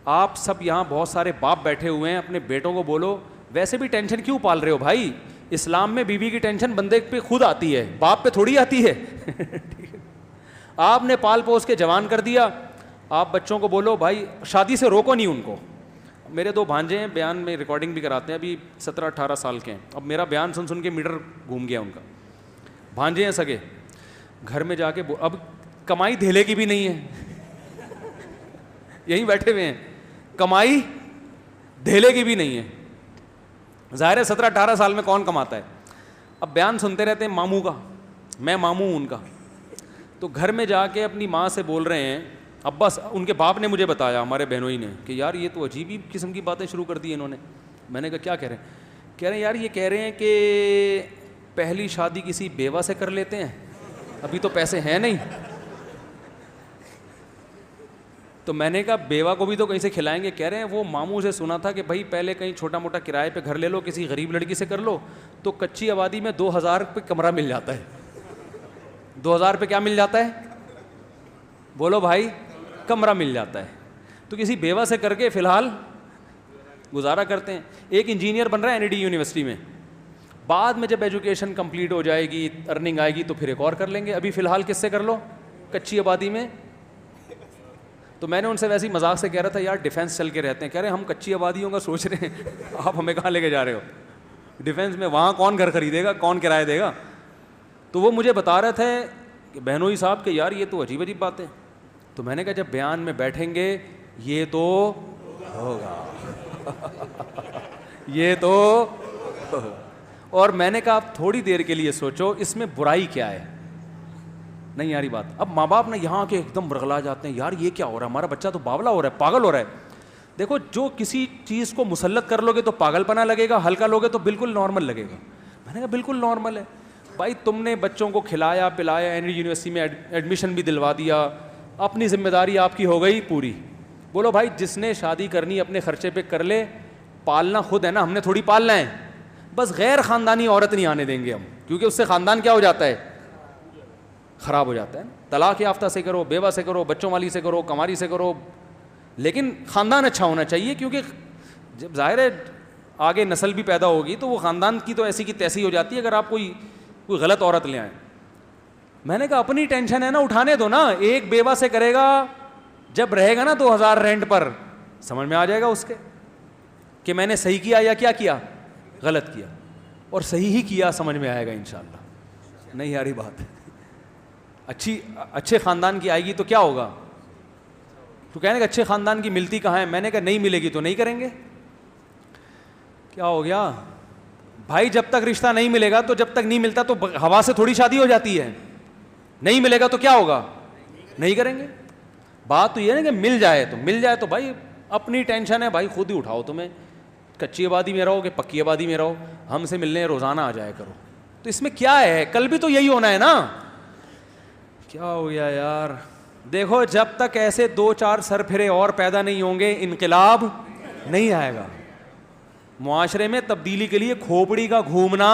آپ سب یہاں بہت سارے باپ بیٹھے ہوئے ہیں, اپنے بیٹوں کو بولو ویسے بھی ٹینشن کیوں پال رہے ہو بھائی, اسلام میں بیوی کی ٹینشن بندے پہ خود آتی ہے, باپ پہ تھوڑی آتی ہے. آپ نے پال پوس کے جوان کر دیا, آپ بچوں کو بولو بھائی شادی سے روکو نہیں ان کو. میرے 2 بھانجے ہیں, بیان میں ریکارڈنگ بھی کراتے ہیں, ابھی 17-18 سال کے ہیں. اب میرا بیان سن سن کے میٹر گھوم گیا ان کا. بھانجے ہیں سگے, گھر میں جا کے اب کمائی دھیلے کی بھی نہیں ہے, یہیں بیٹھے ہوئے ہیں, کمائی دھیلے کی بھی نہیں ہے. ظاہر ہے 17-18 سال میں کون کماتا ہے. اب بیان سنتے رہتے ہیں ماموں کا, میں ماموں ہوں ان کا, تو گھر میں جا کے اپنی ماں سے بول رہے ہیں, ابا ان کے باپ نے مجھے بتایا, ہمارے بہنوئی نے, کہ یار یہ تو عجیب ہی قسم کی باتیں شروع کر دی انہوں نے. میں نے کہا کیا کہہ رہے ہیں؟ کہہ رہے ہیں یار یہ کہہ رہے ہیں کہ پہلی شادی کسی بیوہ سے کر لیتے ہیں, ابھی تو پیسے ہیں نہیں. تو میں نے کہا بیوہ کو بھی تو کہیں سے کھلائیں گے. کہہ رہے ہیں وہ ماموں سے سنا تھا کہ بھائی پہلے کہیں چھوٹا موٹا کرائے پہ گھر لے لو, کسی غریب لڑکی سے کر لو, تو کچی آبادی میں 2000 پہ کمرہ مل جاتا ہے. 2000 پہ کیا مل جاتا ہے بولو بھائی؟ کمرہ مل جاتا ہے. تو کسی بیوہ سے کر کے فی الحال گزارا کرتے ہیں. ایک انجینئر بن رہا ہے NID یونیورسٹی میں, بعد میں جب ایجوکیشن کمپلیٹ ہو جائے گی, ارننگ آئے گی تو پھر ایک اور کر لیں گے. ابھی فی الحال کس سے کر لو؟ کچی آبادی میں. تو میں نے ان سے ویسے ہی مذاق سے کہہ رہا تھا یار ڈیفینس چل کے رہتے ہیں. کہہ رہے ہیں ہم کچی آبادیوں کا سوچ رہے ہیں, آپ ہمیں کہاں لے کے جا رہے ہو؟ ڈیفینس میں وہاں کون گھر خریدے گا, کون کرایہ دے گا؟ تو وہ مجھے بتا رہے تھے کہ بہنوئی صاحب کہ یار یہ تو عجیب عجیب باتیں. تو میں نے کہا جب بیان میں بیٹھیں گے یہ تو ہوگا, یہ تو ہوگا. اور میں نے کہا آپ تھوڑی دیر کے لیے سوچو اس میں برائی کیا ہے. نہیں یاری بات. اب ماں باپ نے یہاں کے ایک دم برغلا جاتے ہیں, یار یہ کیا ہو رہا ہے, ہمارا بچہ تو باولا ہو رہا ہے, پاگل ہو رہا ہے. دیکھو جو کسی چیز کو مسلط کر لو گے تو پاگل پنا لگے گا, ہلکا لوگے تو بالکل نارمل لگے گا. میں نے کہا بالکل نارمل ہے بھائی, تم نے بچوں کو کھلایا پلایا, NID یونیورسٹی میں ایڈمیشن بھی دلوا دیا, اپنی ذمہ داری آپ کی ہو گئی پوری. بولو بھائی جس نے شادی کرنی اپنے خرچے پہ کر لے, پالنا خود ہے نا, ہم نے تھوڑی پالنا ہے. بس غیر خاندانی عورت نہیں آنے دیں گے ہم, کیونکہ اس سے خاندان کیا ہو جاتا ہے, خراب ہو جاتا ہے. طلاق یافتہ سے کرو, بیوہ سے کرو, بچوں والی سے کرو, کماری سے کرو, لیکن خاندان اچھا ہونا چاہیے, کیونکہ جب ظاہر ہے آگے نسل بھی پیدا ہوگی تو وہ خاندان کی تو ایسی کی تیسی ہو جاتی ہے اگر آپ کوئی غلط عورت لے آئیں. میں نے کہا اپنی ٹینشن ہے نا, اٹھانے دو نا. ایک بیوہ سے کرے گا, جب رہے گا نا 2000 رینٹ پر, سمجھ میں آ جائے گا اس کے کہ میں نے صحیح کیا یا کیا کیا, غلط کیا. اور صحیح ہی کیا سمجھ میں آئے گا انشاءاللہ. نہیں یاری بات, اچھے خاندان کی آئے گی تو کیا ہوگا. تو کہنے کہ اچھے خاندان کی ملتی کہاں ہے. میں نے کہا نہیں ملے گی تو نہیں کریں گے. کیا ہو گیا بھائی, جب تک رشتہ نہیں ملے گا تو جب تک نہیں ملتا تو ہوا سے تھوڑی شادی ہو جاتی ہے. نہیں ملے گا تو کیا ہوگا, نہیں کریں گے. بات تو یہ ہے کہ مل جائے تو بھائی اپنی ٹینشن ہے بھائی, خود ہی اٹھاؤ. تمہیں کچی آبادی میں رہو کہ پکی آبادی میں رہو, ہم سے ملنے روزانہ آ جایا کرو. تو اس میں کیا ہے, کل بھی تو یہی ہونا ہے نا. کیا ہو گیا یار. دیکھو جب تک ایسے 2-4 سر پھرے اور پیدا نہیں ہوں گے انقلاب نہیں آئے گا. معاشرے میں تبدیلی کے لیے کھوپڑی کا گھومنا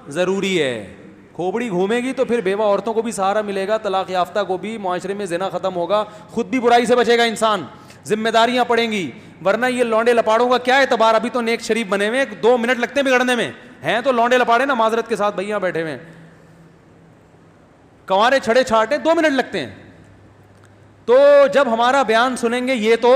ضروری ہے. کھوپڑی گھومے گی تو پھر بیوہ عورتوں کو بھی سہارا ملے گا, طلاق یافتہ کو بھی, معاشرے میں زنا ختم ہوگا, خود بھی برائی سے بچے گا انسان, ذمہ داریاں پڑیں گی. ورنہ یہ لونڈے لپاڑوں کا کیا اعتبار, ابھی تو نیک شریف بنے ہوئے, 2 منٹ لگتے ہیں بگڑنے میں, ہیں تو لونڈے لپاڑے نا, معذرت کے ساتھ بھائیاں بیٹھے ہوئے ہیں, کنوارے چھڑے چھاٹے 2 منٹ لگتے ہیں. تو جب ہمارا بیان سنیں گے یہ تو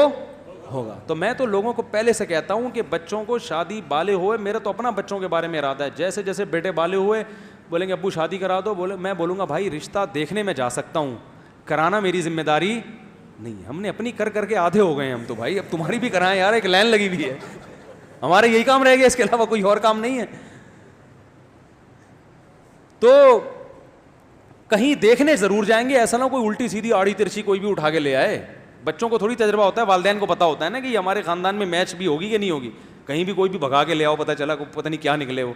ہوگا. تو میں تو لوگوں کو پہلے سے کہتا ہوں کہ بچوں کو شادی بالے ہوئے, میرا تو اپنا بچوں کے بارے میں ارادہ ہے, جیسے جیسے بیٹے بالے ہوئے بولیں گے ابو شادی کرا دو, میں بولوں گا بھائی رشتہ دیکھنے میں جا سکتا ہوں, کرانا میری ذمہ داری نہیں. ہم نے اپنی کر کے آدھے ہو گئے ہم تو بھائی, اب تمہاری بھی کرائیں یار, ایک لائن لگی ہوئی ہے, ہمارا یہی کام رہ گیا, اس کے علاوہ کوئی اور کام نہیں ہے. تو کہیں دیکھنے ضرور جائیں گے, ایسا نہ کوئی الٹی سیدھی آڑی ترچھی کوئی بھی اٹھا کے لے آئے. بچوں کو تھوڑی تجربہ ہوتا ہے, والدین کو پتا ہوتا ہے نا کہ یہ ہمارے خاندان میں میچ بھی ہوگی کہ نہیں ہوگی. کہیں بھی کوئی بھی بھگا کے لے آؤ, پتہ چلا پتہ نہیں کیا نکلے ہو.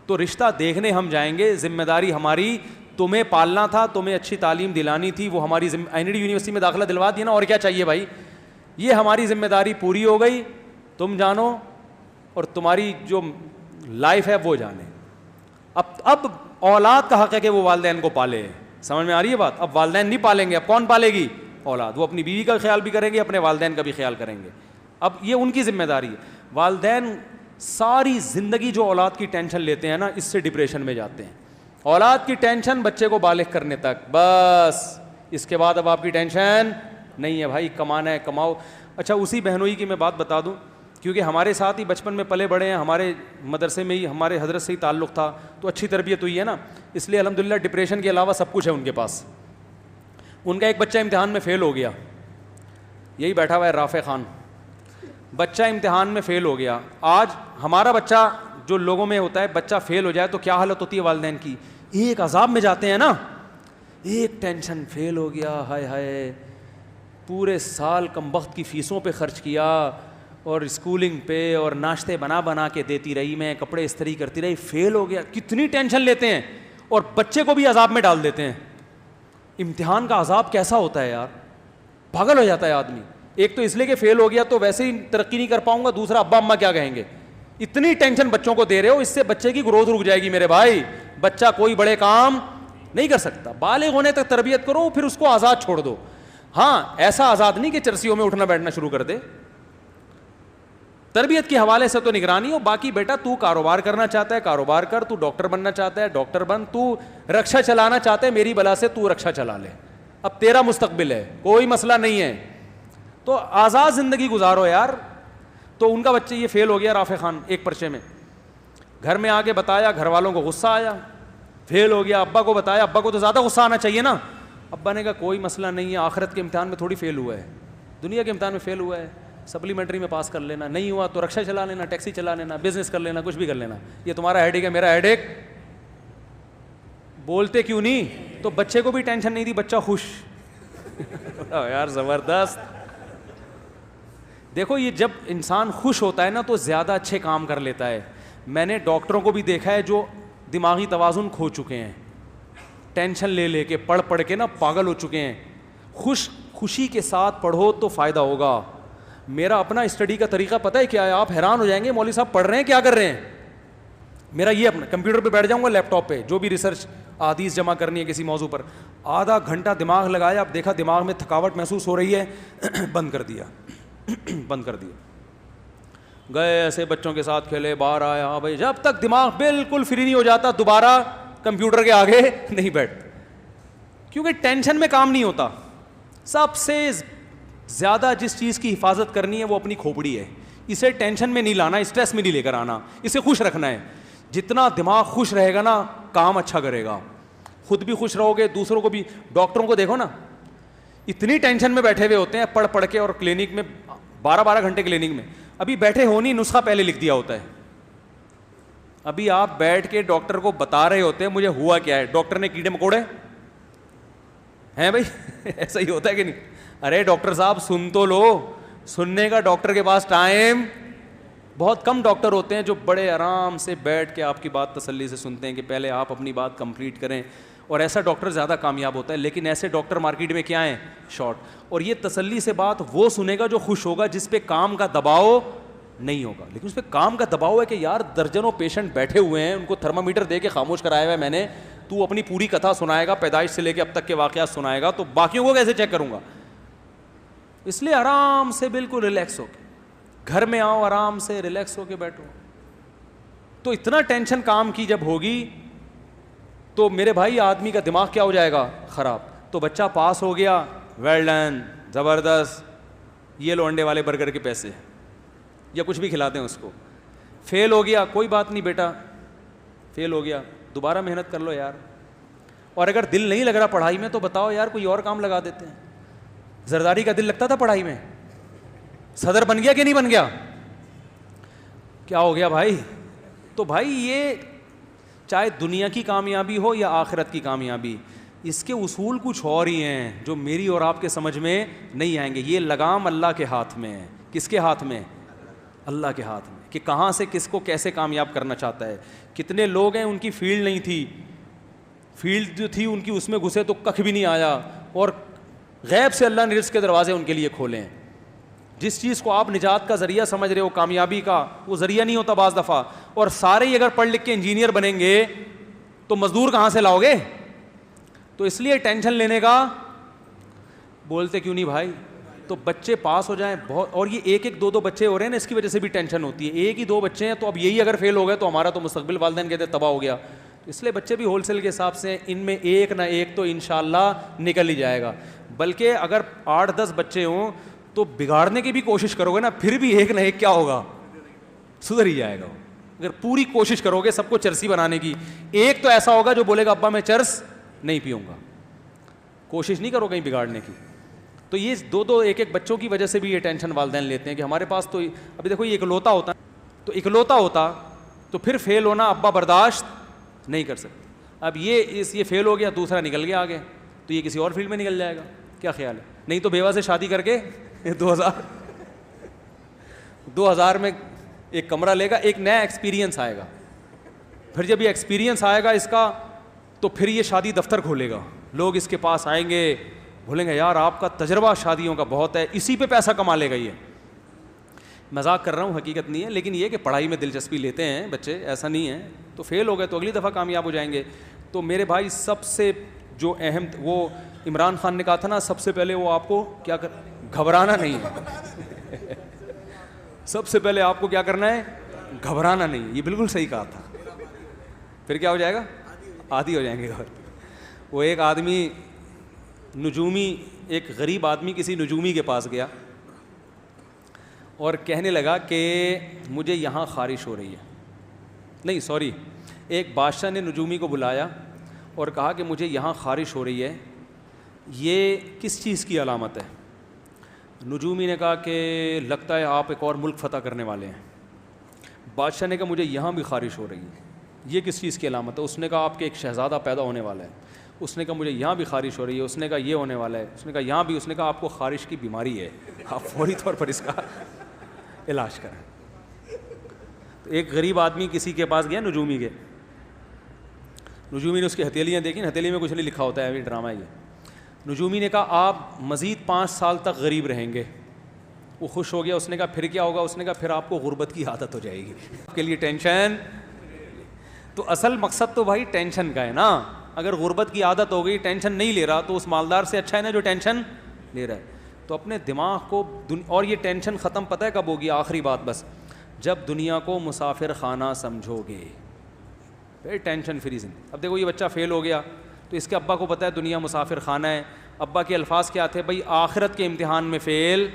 تو رشتہ دیکھنے ہم جائیں گے, ذمہ داری ہماری, تمہیں پالنا تھا, تمہیں اچھی تعلیم دلانی تھی, وہ ہماری NID یونیورسٹی میں داخلہ دلوا دیا نا, اور کیا چاہیے بھائی. یہ ہماری ذمہ داری پوری ہو گئی, تم جانو اور تمہاری جو لائف ہے وہ جانے. اب اولاد کا حق ہے کہ وہ والدین کو پالے. سمجھ میں آ رہی ہے بات. اب والدین نہیں پالیں گے, اب کون پالے گی, اولاد. وہ اپنی بیوی کا خیال بھی کریں گے, اپنے والدین کا بھی خیال کریں گے. اب یہ ان کی ذمہ داری ہے. والدین ساری زندگی جو اولاد کی ٹینشن لیتے ہیں نا, اس سے ڈپریشن میں جاتے ہیں. اولاد کی ٹینشن بچے کو بالغ کرنے تک, بس اس کے بعد اب آپ کی ٹینشن نہیں ہے بھائی, کمانا ہے کماؤ. اچھا اسی بہنوئی کی میں بات بتا دوں, کیونکہ ہمارے ساتھ ہی بچپن میں پلے بڑے ہیں, ہمارے مدرسے میں ہی ہمارے حضرت سے ہی تعلق تھا, تو اچھی تربیت ہوئی ہے نا, اس لیے الحمدللہ ڈپریشن کے علاوہ سب کچھ ہے ان کے پاس. ان کا ایک بچہ امتحان میں فیل ہو گیا, یہی بیٹھا ہوا ہے رافع خان, بچہ امتحان میں فیل ہو گیا. آج ہمارا بچہ جو لوگوں میں ہوتا ہے, بچہ فیل ہو جائے تو کیا حالت ہوتی ہے والدین کی, ایک عذاب میں جاتے ہیں نا, ایک ٹینشن, فیل ہو گیا, ہائے ہائے پورے سال کم وقت کی فیسوں پہ خرچ کیا, اور اسکولنگ پہ, اور ناشتے بنا بنا کے دیتی رہی میں, کپڑے استری کرتی رہی, فیل ہو گیا, کتنی ٹینشن لیتے ہیں, اور بچے کو بھی عذاب میں ڈال دیتے ہیں. امتحان کا عذاب کیسا ہوتا ہے یار, پاگل ہو جاتا ہے آدمی. ایک تو اس لیے کہ فیل ہو گیا تو ویسے ہی ترقی نہیں کر پاؤں گا, دوسرا ابا اماں کیا کہیں گے, اتنی ٹینشن بچوں کو دے رہے ہو, اس سے بچے کی گروتھ رک جائے گی میرے بھائی. بچہ کوئی بڑے کام نہیں کر سکتا, بالغ ہونے تک تربیت کرو, پھر اس کو آزاد چھوڑ دو. ہاں ایسا آزاد نہیں کہ چرسیوں میں اٹھنا بیٹھنا شروع کر دے, تربیت کے حوالے سے تو نگرانی ہو. باقی بیٹا تو کاروبار کرنا چاہتا ہے کاروبار کر, تو ڈاکٹر بننا چاہتا ہے ڈاکٹر بن, تو رکشا چلانا چاہتا ہے میری بلا سے تو رکشا چلا لے, اب تیرا مستقبل ہے, کوئی مسئلہ نہیں ہے, تو آزاد زندگی گزارو یار. تو ان کا بچہ یہ فیل ہو گیا رافع خان ایک پرچے میں, گھر میں آ کے بتایا, گھر والوں کو غصہ آیا, فیل ہو گیا, ابا کو بتایا, ابا کو تو زیادہ غصہ آنا چاہیے نا. ابا نے کہا کوئی مسئلہ نہیں ہے, آخرت کے امتحان میں تھوڑی فیل ہوا ہے, دنیا کے امتحان میں فیل ہوا ہے, سپلیمنٹری میں پاس کر لینا, نہیں ہوا تو رکشا چلا لینا, ٹیکسی چلا لینا, بزنس کر لینا, کچھ بھی کر لینا, یہ تمہارا ہیڈ ایک ہے میرا ہیڈ ایک. بولتے کیوں نہیں, تو بچے کو بھی ٹینشن نہیں دی, بچہ خوش. یار زبردست. دیکھو یہ جب انسان خوش ہوتا ہے نا تو زیادہ اچھے کام کر لیتا ہے. میں نے ڈاکٹروں کو بھی دیکھا ہے جو دماغی توازن کھو چکے ہیں, ٹینشن لے لے کے پڑھ پڑھ کے نا پاگل ہو چکے ہیں. خوشی کے ساتھ پڑھو تو فائدہ ہوگا. میرا اپنا اسٹڈی کا طریقہ پتہ ہے کیا ہے, آپ حیران ہو جائیں گے مولوی صاحب پڑھ رہے ہیں کیا کر رہے ہیں. میرا یہ اپنا کمپیوٹر پہ بیٹھ جاؤں گا, لیپ ٹاپ پہ, جو بھی ریسرچ احادیث جمع کرنی ہے کسی موضوع پر, آدھا گھنٹہ دماغ لگایا, اب دیکھا دماغ میں تھکاوٹ محسوس ہو رہی ہے, بند کر دیا. گئے ایسے بچوں کے ساتھ کھیلے, باہر آیا, ہاں بھائی, جب تک دماغ بالکل فری نہیں ہو جاتا دوبارہ کمپیوٹر کے آگے نہیں بیٹھتا, کیونکہ ٹینشن میں کام نہیں ہوتا. سب سے زیادہ جس چیز کی حفاظت کرنی ہے وہ اپنی کھوپڑی ہے. اسے ٹینشن میں نہیں لانا, اسٹریس میں نہیں لے کر آنا, اسے خوش رکھنا ہے. جتنا دماغ خوش رہے گا نا کام اچھا کرے گا, خود بھی خوش رہو گے, دوسروں کو بھی. ڈاکٹروں کو دیکھو نا, اتنی ٹینشن میں بیٹھے ہوئے ہوتے ہیں پڑھ پڑھ کے, اور کلینک میں 12 گھنٹے کلینک میں, ابھی بیٹھے ہو نہیں, نسخہ پہلے لکھ دیا ہوتا ہے. ابھی آپ بیٹھ کے ڈاکٹر کو بتا رہے ہوتے ہیں مجھے ہوا کیا ہے, ڈاکٹر نے کیڑے مکوڑے ہیں بھائی. ایسا ہی ہوتا ہے کہ نہیں. ارے ڈاکٹر صاحب سن تو لو, سننے کا ڈاکٹر کے پاس ٹائم بہت کم. ڈاکٹر ہوتے ہیں جو بڑے آرام سے بیٹھ کے آپ کی بات تسلی سے سنتے ہیں کہ پہلے آپ اپنی بات کمپلیٹ کریں, اور ایسا ڈاکٹر زیادہ کامیاب ہوتا ہے. لیکن ایسے ڈاکٹر مارکیٹ میں کیا ہیں, شارٹ. اور یہ تسلی سے بات وہ سنے گا جو خوش ہوگا, جس پہ کام کا دباؤ نہیں ہوگا. لیکن اس پہ کام کا دباؤ ہے کہ یار درجنوں پیشنٹ بیٹھے ہوئے ہیں, ان کو تھرمامیٹر دے کے خاموش کرایا ہوا ہے میں نے, تو اپنی پوری کتھا سنائے گا, پیدائش سے لے کے اب تک کے واقعات سنائے گا, تو باقیوں کو کیسے چیک کروں گا. اس لیے آرام سے بالکل ریلیکس ہو کے گھر میں آؤ, آرام سے ریلیکس ہو کے بیٹھو. تو اتنا ٹینشن کام کی جب ہوگی تو میرے بھائی آدمی کا دماغ کیا ہو جائے گا, خراب. تو بچہ پاس ہو گیا, ویل ڈن, زبردست, یہ لو انڈے والے برگر کے پیسے, یا کچھ بھی کھلاتے ہیں اس کو. فیل ہو گیا, کوئی بات نہیں بیٹا, فیل ہو گیا, دوبارہ محنت کر لو یار. اور اگر دل نہیں لگ رہا پڑھائی میں تو بتاؤ یار کوئی اور کام لگا دیتے ہیں. زرداری کا دل لگتا تھا پڑھائی میں, صدر بن گیا کہ نہیں بن گیا, کیا ہو گیا بھائی. تو بھائی یہ چاہے دنیا کی کامیابی ہو یا آخرت کی کامیابی, اس کے اصول کچھ اور ہی ہیں جو میری اور آپ کے سمجھ میں نہیں آئیں گے. یہ لگام اللہ کے ہاتھ میں ہے. کس کے ہاتھ میں؟ اللہ کے ہاتھ میں, کہ کہاں سے کس کو کیسے کامیاب کرنا چاہتا ہے. کتنے لوگ ہیں ان کی فیلڈ نہیں تھی, فیلڈ جو تھی ان کی اس میں گھسے تو ککھ بھی نہیں آیا, اور غیب سے اللہ نے رزق کے دروازے ان کے لیے کھولے ہیں. جس چیز کو آپ نجات کا ذریعہ سمجھ رہے ہو, کامیابی کا, وہ ذریعہ نہیں ہوتا بعض دفعہ. اور سارے ہی اگر پڑھ لکھ کے انجینئر بنیں گے تو مزدور کہاں سے لاؤ گے. تو اس لیے ٹینشن لینے کا, بولتے کیوں نہیں بھائی, تو بچے پاس ہو جائیں بہت, اور یہ ایک ایک دو دو بچے ہو رہے ہیں نا, اس کی وجہ سے بھی ٹینشن ہوتی ہے. ایک ہی دو بچے ہیں تو اب یہی اگر فیل ہو گئے تو ہمارا تو مستقبل والدین کہتے ہیں تباہ ہو گیا. تو اس لیے بچے بھی ہول سیل کے حساب سے ان میں ایک نہ ایک تو انشاءاللہ نکل ہی جائے گا. بلکہ اگر 8-10 بچے ہوں تو بگاڑنے کی بھی کوشش کرو گے نا, پھر بھی ایک نہ ایک کیا ہوگا, سدھر ہی جائے گا. اگر پوری کوشش کرو گے سب کو چرسی بنانے کی, ایک تو ایسا ہوگا جو بولے گا ابا میں چرس نہیں پیوں گا. کوشش نہیں کرو کہیں بگاڑنے کی. تو یہ دو ایک ایک بچوں کی وجہ سے بھی یہ ٹینشن والدین لیتے ہیں کہ ہمارے پاس تو ابھی دیکھو یہ اکلوتا ہوتا, تو اکلوتا ہوتا تو پھر فیل ہونا ابا برداشت نہیں کر سکتے. اب یہ فیل ہو گیا, دوسرا نکل گیا آگے, تو یہ کسی اور فیلڈ میں نکل جائے گا. کیا خیال ہے؟ نہیں تو بیوہ سے شادی کر کے 2000 میں ایک کمرہ لے گا, ایک نیا ایکسپیرینس آئے گا. پھر جب یہ ایکسپیرینس آئے گا اس کا, تو پھر یہ شادی دفتر کھولے گا, لوگ اس کے پاس آئیں گے, بولیں گے یار آپ کا تجربہ شادیوں کا بہت ہے, اسی پہ پیسہ کما لے گا. یہ مذاق کر رہا ہوں, حقیقت نہیں ہے, لیکن یہ کہ پڑھائی میں دلچسپی لیتے ہیں بچے, ایسا نہیں ہے. تو فیل ہو گئے تو اگلی دفعہ کامیاب ہو جائیں گے. تو میرے بھائی سب سے جو اہم, وہ عمران خان نے کہا تھا نا, سب سے پہلے وہ آپ کو کیا گھبرانا نہیں ہے. سب سے پہلے آپ کو کیا کرنا ہے, گھبرانا نہیں. یہ بالکل صحیح کہا تھا. پھر کیا ہو جائے گا, عادی ہو جائیں گے. وہ ایک آدمی نجومی, ایک غریب آدمی کسی نجومی کے پاس گیا اور کہنے لگا کہ مجھے یہاں خارش ہو رہی ہے. نہیں سوری, ایک بادشاہ نے نجومی کو بلایا اور کہا کہ مجھے یہاں خارش ہو رہی ہے, یہ کس چیز کی علامت ہے؟ نجومی نے کہا کہ لگتا ہے آپ ایک اور ملک فتح کرنے والے ہیں. بادشاہ نے کہا مجھے یہاں بھی خارش ہو رہی ہے, یہ کس چیز کی علامت ہے؟ اس نے کہا آپ کے ایک شہزادہ پیدا ہونے والا ہے. اس نے کہا مجھے یہاں بھی خارش ہو رہی ہے. اس نے کہا یہ ہونے والا ہے. اس نے کہا یہاں بھی. اس نے کہا آپ کو خارش کی بیماری ہے, آپ فوری طور پر اس کا علاج کریں. تو ایک غریب آدمی کسی کے پاس گیا نجومی کے. نجومی نے اس کی ہتھیلیاں دیکھیں, ہتھیلی میں کچھ نہیں لکھا ہوتا ہے, ابھی ڈرامہ یہ. نجومی نے کہا آپ مزید 5 سال تک غریب رہیں گے. وہ خوش ہو گیا. اس نے کہا پھر کیا ہوگا؟ اس نے کہا پھر آپ کو غربت کی عادت ہو جائے گی. آپ کے لیے ٹینشن. تو اصل مقصد تو بھائی ٹینشن کا ہے نا. اگر غربت کی عادت ہو گئی, ٹینشن نہیں لے رہا, تو اس مالدار سے اچھا ہے نا جو ٹینشن لے رہا ہے. تو اپنے دماغ کو اور یہ ٹینشن ختم پتہ ہے کب ہوگی؟ آخری بات بس, جب دنیا کو مسافر خانہ سمجھو گے, پھر ٹینشن فری زندگی. اب دیکھو یہ بچہ فیل ہو گیا تو اس کے ابا کو پتہ ہے دنیا مسافر خانہ ہے. ابا کے الفاظ کیا تھے؟ بھائی آخرت کے امتحان میں فیل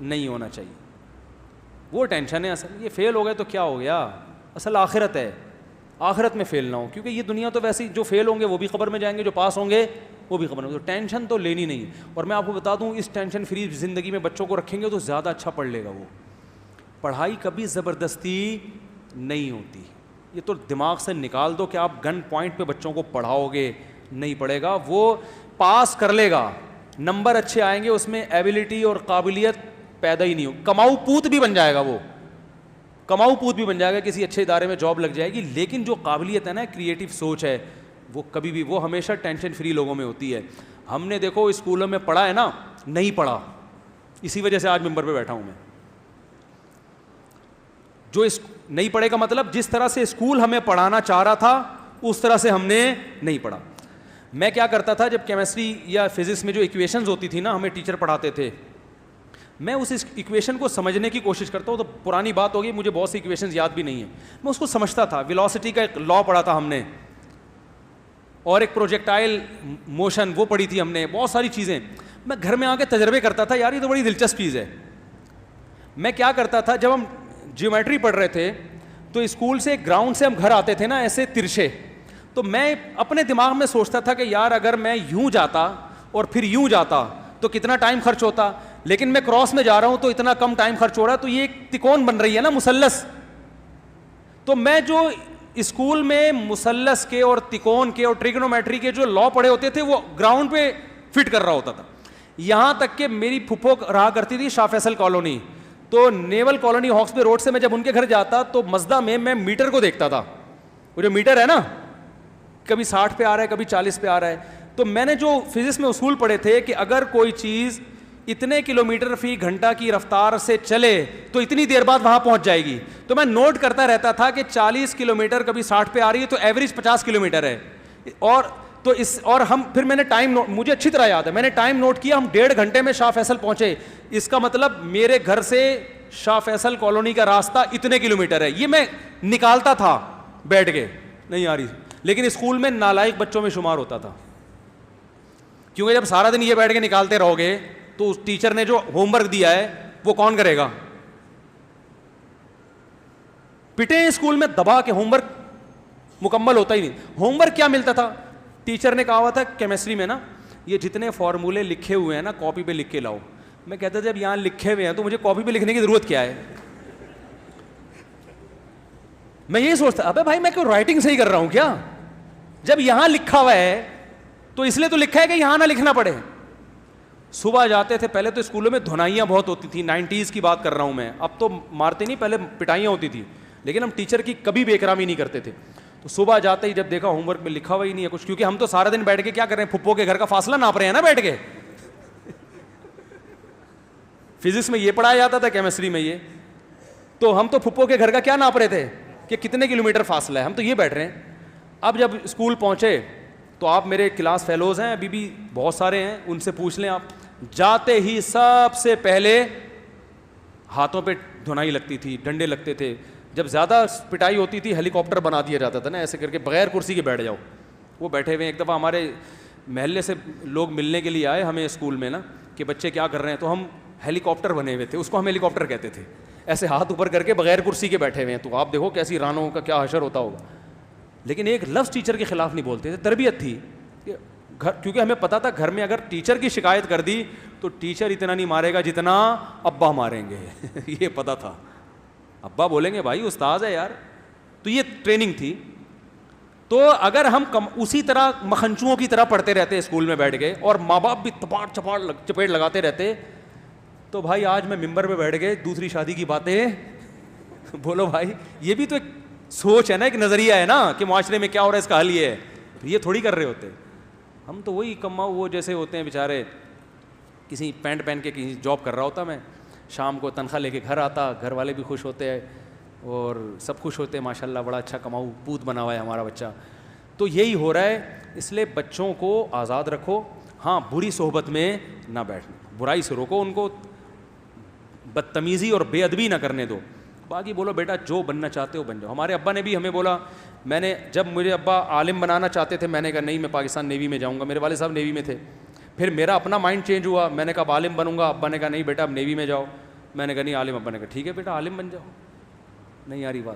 نہیں ہونا چاہیے. وہ ٹینشن ہے اصل. یہ فیل ہو گئے تو کیا ہو گیا, اصل آخرت ہے, آخرت میں فیل نہ ہو, کیونکہ یہ دنیا تو ویسے ہی, جو فیل ہوں گے وہ بھی قبر میں جائیں گے, جو پاس ہوں گے وہ بھی قبر میں. تو ٹینشن تو لینی نہیں. اور میں آپ کو بتا دوں, اس ٹینشن فری زندگی میں بچوں کو رکھیں گے تو زیادہ اچھا پڑھ لے گا وہ. پڑھائی کبھی زبردستی نہیں ہوتی. یہ تو دماغ سے نکال دو کہ آپ گن پوائنٹ پہ بچوں کو پڑھاؤ گے, نہیں پڑھے گا. وہ پاس کر لے گا, نمبر اچھے آئیں گے, اس میں ایبلٹی اور قابلیت پیدا ہی نہیں ہو. کماؤ پوت بھی بن جائے گا, وہ کماؤ پوت بھی بن جائے گا, کسی اچھے ادارے میں جاب لگ جائے گی. لیکن جو قابلیت ہے نا, کریٹو سوچ ہے, وہ کبھی بھی, وہ ہمیشہ ٹینشن فری لوگوں میں ہوتی ہے. ہم نے دیکھو اسکولوں میں پڑھا ہے نا, نہیں پڑھا, اسی وجہ سے آج ممبر پہ بیٹھا ہوں میں. جو نہیں پڑھے کا مطلب, جس طرح سے اسکول ہمیں پڑھانا چاہ رہا تھا اس طرح سے ہم نے نہیں پڑھا. میں کیا کرتا تھا, جب کیمسٹری یا فزکس میں جو ایکویشنز ہوتی تھی نا, ہمیں ٹیچر پڑھاتے تھے, میں اس ایکویشن کو سمجھنے کی کوشش کرتا ہوں. تو پرانی بات ہوگی, مجھے بہت سی ایکویشنز یاد بھی نہیں ہیں, میں اس کو سمجھتا تھا. ویلوسٹی کا ایک لا پڑھا تھا ہم نے, اور ایک پروجیکٹائل موشن وہ پڑھی تھی ہم نے, بہت ساری چیزیں. میں گھر میں آ کے تجربے کرتا تھا, یار یہ تو بڑی دلچسپ چیز ہے. میں کیا کرتا تھا, جب ہم جیومیٹری پڑھ رہے تھے تو اسکول سے گراؤنڈ سے ہم گھر آتے تھے نا ایسے ترچھے, تو میں اپنے دماغ میں سوچتا تھا کہ یار اگر میں یوں جاتا اور پھر یوں جاتا تو کتنا ٹائم خرچ ہوتا, لیکن میں کراس میں جا رہا ہوں تو اتنا کم ٹائم خرچ ہو رہا ہے. تو یہ ایک تکون بن رہی ہے نا, مثلث. تو میں جو اسکول میں مثلث کے اور تکون کے اور ٹریگنومیٹری کے جو لا پڑھے ہوتے تھے وہ گراؤنڈ پہ فٹ کر رہا ہوتا تھا. یہاں تک کہ میری پھپھو رہا کرتی تھی شاہ فیصل کالونی, تو نیول کالونی ہاکس پہ روڈ سے میں جب ان کے گھر جاتا تو مزدہ میں میٹر کو دیکھتا تھا. وہ جو میٹر ہے نا, کبھی 60 پہ آ رہا ہے, کبھی 40 پہ آ رہا ہے. تو میں نے جو فزکس میں اصول پڑھے تھے کہ اگر کوئی چیز اتنے کلومیٹر فی گھنٹہ کی رفتار سے چلے تو اتنی دیر بعد وہاں پہنچ جائے گی. تو میں نوٹ کرتا رہتا تھا کہ 40 کلومیٹر کبھی 60 پہ آ رہی ہے تو ایوریج 50 کلومیٹر ہے, اور تو اس اور ہم پھر میں نے ٹائم نوٹ, مجھے اچھی طرح یاد ہے, میں نے ٹائم نوٹ کیا, ہم 1.5 گھنٹے میں شاہ فیصل پہنچے. اس کا مطلب میرے گھر سے شاہ فیصل کالونی کا راستہ اتنے کلومیٹر ہے. یہ میں نکالتا تھا بیٹھ کے, نہیں آ رہی, لیکن اسکول میں نالائق بچوں میں شمار ہوتا تھا, کیونکہ جب سارا دن یہ بیٹھ کے نکالتے رہو گے تو اس ٹیچر نے جو ہوم ورک دیا ہے وہ کون کرے گا؟ پٹے اسکول میں دبا کے, ہوم ورک مکمل ہوتا ہی نہیں. ہوم ورک کیا ملتا تھا؟ ٹیچر نے کہا ہوا تھا کیمسٹری میں نا, یہ جتنے فارمولے لکھے ہوئے ہیں نا کاپی پہ لکھ کے لاؤ. میں کہتا جب یہاں لکھے ہوئے ہیں تو مجھے کاپی پہ لکھنے کی ضرورت کیا ہے؟ میں یہی سوچتا, ابے بھائی میں کیوں رائٹنگ صحیح کر رہا ہوں کیا؟ جب یہاں لکھا ہوا ہے تو اس لیے تو لکھا ہے کہ یہاں نہ لکھنا پڑے. صبح جاتے تھے, پہلے تو اسکولوں میں دھنائیاں بہت ہوتی تھیں, 90s کی بات کر رہا ہوں میں, اب تو مارتے نہیں, پہلے پٹائیاں ہوتی تھی, لیکن ہم ٹیچر کی کبھی بے احترامی نہیں کرتے تھے. تو صبح جاتے ہی جب دیکھا ہوم ورک میں لکھا ہوا ہی نہیں ہے کچھ, کیونکہ ہم تو سارا دن بیٹھ کے کیا کر رہے ہیں, پھپھو کے گھر کا فاصلہ ناپ رہے ہیں نا بیٹھ کے. فزکس میں یہ پڑھایا جاتا تھا, کیمسٹری میں یہ, تو ہم تو پھپھو کے گھر کا کیا ناپ رہے تھے کہ کتنے کلومیٹر فاصلہ ہے, ہم تو یہ بیٹھ رہے ہیں. اب جب اسکول پہنچے تو آپ میرے کلاس فیلوز ہیں ابھی بھی بہت سارے ہیں, ان سے پوچھ لیں آپ, جاتے ہی سب سے پہلے ہاتھوں پہ دھنائی لگتی تھی, ڈنڈے لگتے تھے. جب زیادہ پٹائی ہوتی تھی ہیلی کاپٹر بنا دیا جاتا تھا نا, ایسے کر کے بغیر کرسی کے بیٹھ جاؤ. وہ بیٹھے ہوئے, ایک دفعہ ہمارے محلے سے لوگ ملنے کے لیے آئے ہمیں اسکول میں نا, کہ بچے کیا کر رہے ہیں, تو ہم ہیلی کاپٹر بنے ہوئے تھے, اس کو ہم ہیلی کاپٹر کہتے تھے, ایسے ہاتھ اوپر کر کے بغیر کرسی کے بیٹھے ہوئے ہیں. تو آپ دیکھو کیسی رانوں کا کیا حشر ہوتا ہوگا. لیکن ایک لفظ ٹیچر کے خلاف نہیں بولتے تھے, تربیت تھی گھر, کیونکہ ہمیں پتا تھا گھر میں اگر ٹیچر کی شکایت کر دی تو ٹیچر اتنا نہیں مارے گا جتنا ابا ماریں گے. یہ پتا تھا, ابا بولیں گے بھائی استاد ہے یار. تو یہ ٹریننگ تھی. تو اگر ہم اسی طرح مکھنچوؤں کی طرح پڑھتے رہتے اسکول میں بیٹھ گئے, اور ماں باپ بھی تپاٹ چپیٹ لگاتے رہتے, تو بھائی آج میں ممبر پہ بیٹھ گئے دوسری شادی کی باتیں بولو بھائی, یہ بھی تو ایک سوچ ہے نا, ایک نظریہ ہے نا کہ معاشرے میں کیا ہو رہا ہے, اس کا حل یہ ہے. یہ تھوڑی کر رہے ہوتے ہم, تو وہی کماؤ وہ جیسے ہوتے ہیں بیچارے, کسی پینٹ پہن کے کہیں جاب کر رہا ہوتا میں, شام کو تنخواہ لے کے گھر آتا, گھر والے بھی خوش ہوتے ہیں اور سب خوش ہوتے ہیں, ماشاء اللہ بڑا اچھا کماؤ پوت بنا ہوا ہے ہمارا بچہ. تو یہی ہو رہا ہے. اس لیے بچوں کو آزاد رکھو, ہاں بری صحبت میں نہ بیٹھنا, برائی سے روکو ان کو, بدتمیزی اور بے ادبی نہ کرنے دو. باقی بولو بیٹا جو بننا چاہتے ہو بن جاؤ. ہمارے ابا نے بھی ہمیں بولا, میں نے جب مجھے ابا عالم بنانا چاہتے تھے, میں نے کہا نہیں میں پاکستان نیوی میں جاؤں گا, میرے والد صاحب نیوی میں تھے. پھر میرا اپنا مائنڈ چینج ہوا, میں نے کہا عالم بنوں گا, ابا نے کہا نہیں بیٹا اب نیوی میں جاؤ. میں نے کہا نہیں عالم, ابا نے کہا ٹھیک ہے بیٹا عالم بن جاؤ. نہیں آ رہی بات,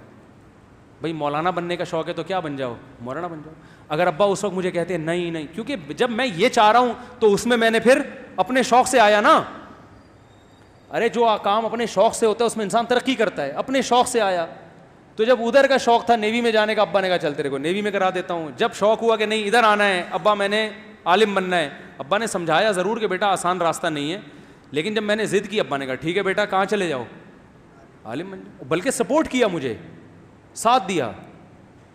بھائی مولانا بننے کا شوق ہے تو کیا بن جاؤ, مولانا بن جاؤ. اگر ابا اس وقت مجھے کہتے ہیں نہیں نہیں, کیونکہ جب میں یہ چاہ رہا ہوں تو اس میں نے پھر اپنے شوق سے آیا نا. ارے جو کام اپنے شوق سے ہوتا ہے اس میں انسان ترقی کرتا ہے, اپنے شوق سے آیا. تو جب ادھر کا شوق تھا نیوی میں جانے کا, ابا نے کہا چل تیرے کو نیوی میں کرا دیتا ہوں. جب شوق ہوا کہ نہیں ادھر آنا ہے ابا, میں نے عالم بننا ہے, ابا نے سمجھایا ضرور کہ بیٹا آسان راستہ نہیں ہے, لیکن جب میں نے ضد کی, ابا نے کہا ٹھیک ہے بیٹا کہاں چلے جاؤ, عالم بن جاؤ. بلکہ سپورٹ کیا, مجھے ساتھ دیا,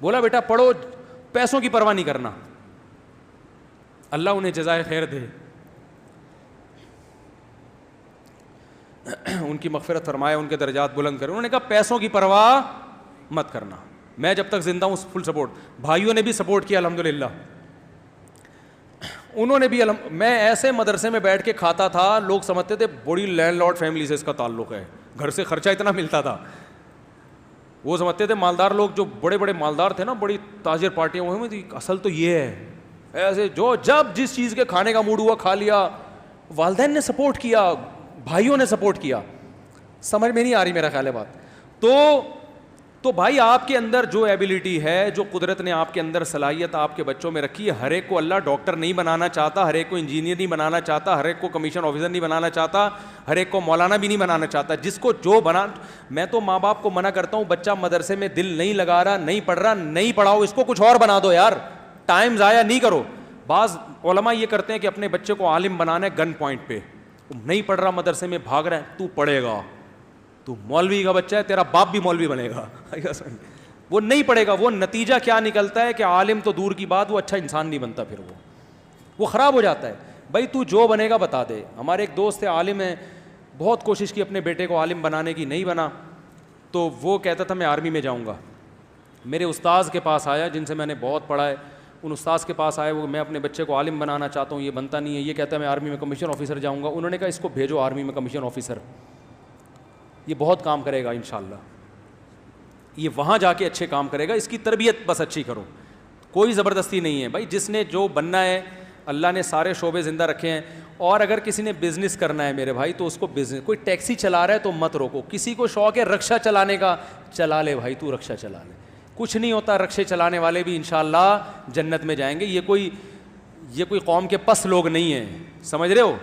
بولا بیٹا پڑھو, پیسوں کی پرواہ نہیں کرنا. اللہ انہیں جزائے خیر دے, ان کی مغفرت فرمائے, ان کے درجات بلند کرے. انہوں نے کہا پیسوں کی پرواہ مت کرنا, میں جب تک زندہ ہوں فل سپورٹ. بھائیوں نے بھی سپورٹ کیا الحمدللہ, انہوں نے بھی میں ایسے مدرسے میں بیٹھ کے کھاتا تھا, لوگ سمجھتے تھے بڑی لینڈ لارڈ فیملی سے اس کا تعلق ہے, گھر سے خرچہ اتنا ملتا تھا. وہ سمجھتے تھے مالدار لوگ, جو بڑے بڑے مالدار تھے نا, بڑی تاجر پارٹیاں ہوئی تھی, اصل تو یہ ہے. ایسے جو جب جس چیز کے کھانے کا موڈ ہوا کھا لیا. والدین نے سپورٹ کیا, بھائیوں نے سپورٹ کیا. سمجھ میں نہیں آ رہی میرا خیال ہے بات. تو بھائی آپ کے اندر جو ایبلٹی ہے, جو قدرت نے آپ کے اندر صلاحیت آپ کے بچوں میں رکھی ہے, ہر ایک کو اللہ ڈاکٹر نہیں بنانا چاہتا, ہر ایک کو انجینئر نہیں بنانا چاہتا, ہر ایک کو کمیشن آفیسر نہیں بنانا چاہتا, ہر ایک کو مولانا بھی نہیں بنانا چاہتا. جس کو جو بنا, میں تو ماں باپ کو منع کرتا ہوں, بچہ مدرسے میں دل نہیں لگا رہا, نہیں پڑھ رہا, نہیں پڑھاؤ, اس کو کچھ اور بنا دو یار, ٹائم ضائع نہیں کرو. بعض علماء یہ کرتے ہیں کہ اپنے بچے کو عالم بنانا ہے گن پوائنٹ پہ, نہیں پڑھ رہا مدرسے میں, بھاگ رہا ہے, تو پڑھے گا, تو مولوی کا بچہ ہے, تیرا باپ بھی مولوی بنے گا. وہ نہیں پڑھے گا. وہ نتیجہ کیا نکلتا ہے کہ عالم تو دور کی بات, وہ اچھا انسان نہیں بنتا, پھر وہ خراب ہو جاتا ہے. بھائی تو جو بنے گا بتا دے. ہمارے ایک دوست ہے عالم ہے, بہت کوشش کی اپنے بیٹے کو عالم بنانے کی, نہیں بنا. تو وہ کہتا تھا میں آرمی میں جاؤں گا. میرے استاذ کے پاس آیا جن سے میں نے بہت پڑھا ہے, ان استاذ کے پاس آئے, وہ میں اپنے بچے کو عالم بنانا چاہتا ہوں, یہ بنتا نہیں ہے, یہ کہتا ہے میں آرمی میں کمیشن آفیسر جاؤں گا. انہوں نے کہا اس کو بھیجو آرمی میں کمیشن آفیسر, یہ بہت کام کرے گا انشاءاللہ, یہ وہاں جا کے اچھے کام کرے گا, اس کی تربیت بس اچھی کرو, کوئی زبردستی نہیں ہے بھائی. جس نے جو بننا ہے, اللہ نے سارے شعبے زندہ رکھے ہیں. اور اگر کسی نے بزنس کرنا ہے میرے بھائی تو اس کو بزنس, کوئی ٹیکسی چلا رہا ہے تو مت روکو, کسی کو شوق ہے رکشا چلانے کا, چلا لے بھائی, تو رکشا چلا لے, کچھ نہیں ہوتا, رکشے چلانے والے بھی انشاءاللہ جنت میں جائیں گے. یہ کوئی قوم کے پس لوگ نہیں ہیں, سمجھ رہے ہو,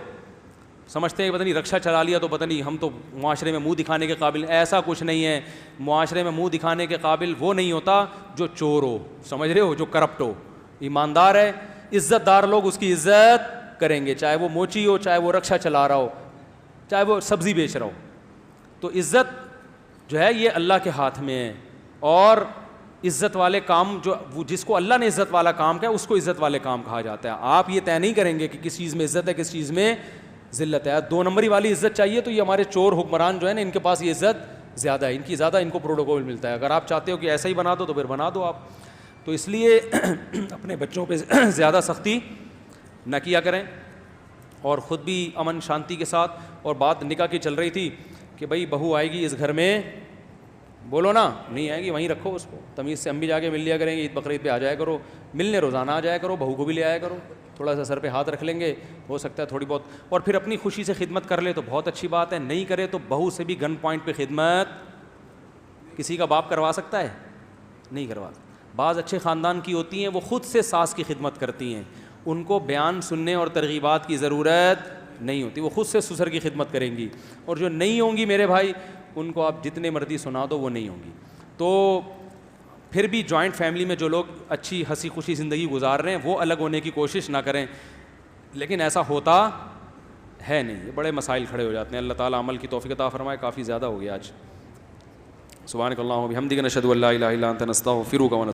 سمجھتے ہیں کہ پتہ نہیں رکشا چلا لیا تو پتہ نہیں ہم تو معاشرے میں منہ دکھانے کے قابل. ایسا کچھ نہیں ہے, معاشرے میں منہ دکھانے کے قابل وہ نہیں ہوتا جو چور ہو, سمجھ رہے ہو, جو کرپٹ ہو. ایماندار ہے, عزت دار لوگ اس کی عزت کریں گے, چاہے وہ موچی ہو, چاہے وہ رکشا چلا رہا ہو, چاہے وہ سبزی بیچ رہا ہو. تو عزت جو ہے یہ اللہ کے ہاتھ میں ہے. اور عزت والے کام جو جس کو اللہ نے عزت والا کام کہا اس کو عزت والے کام کہا جاتا ہے. آپ یہ طے نہیں کریں گے کہ کس چیز میں عزت ہے, کس چیز میں ذلت ہے. 2 نمبری والی عزت چاہیے تو یہ ہمارے چور حکمران جو ہے نا, ان کے پاس یہ عزت زیادہ ہے, ان کی زیادہ ان کو پروٹوکول ملتا ہے. اگر آپ چاہتے ہو کہ ایسا ہی بنا دو تو پھر بنا دو آپ. تو اس لیے اپنے بچوں پہ زیادہ سختی نہ کیا کریں, اور خود بھی امن شانتی کے ساتھ. اور بات نکاح کی چل رہی تھی کہ بھائی بہو آئے گی اس گھر میں, بولو نا, نہیں آئے گی وہیں رکھو اس کو تمیز سے, ہم بھی جا کے مل لیا کریں گے, عید بقرعید پہ آ جایا کرو, ملنے روزانہ آ جایا کرو, بہو کو بھی لے آیا کرو, تھوڑا سا سر پہ ہاتھ رکھ لیں گے, ہو سکتا ہے تھوڑی بہت. اور پھر اپنی خوشی سے خدمت کر لے تو بہت اچھی بات ہے, نہیں کرے تو بہو سے بھی گن پوائنٹ پہ خدمت کسی کا باپ کروا سکتا ہے؟ نہیں کروا. بعض اچھے خاندان کی ہوتی ہیں وہ خود سے ساس کی خدمت کرتی ہیں, ان کو بیان سننے اور ترغیبات کی ضرورت نہیں ہوتی, وہ خود سے سسر کی خدمت کریں گی. اور جو نہیں ہوں گی میرے بھائی, ان کو آپ جتنے مرضی سنا دو وہ نہیں ہوں گی. تو پھر بھی جوائنٹ فیملی میں جو لوگ اچھی ہنسی خوشی زندگی گزار رہے ہیں وہ الگ ہونے کی کوشش نہ کریں, لیکن ایسا ہوتا ہے نہیں, یہ بڑے مسائل کھڑے ہو جاتے ہیں. اللہ تعالیٰ عمل کی توفیق عطا فرمائے. کافی زیادہ ہو گیا آج. سبحانک اللہم و بحمدک نشہد ان لا الہ الا انت نستغفرک و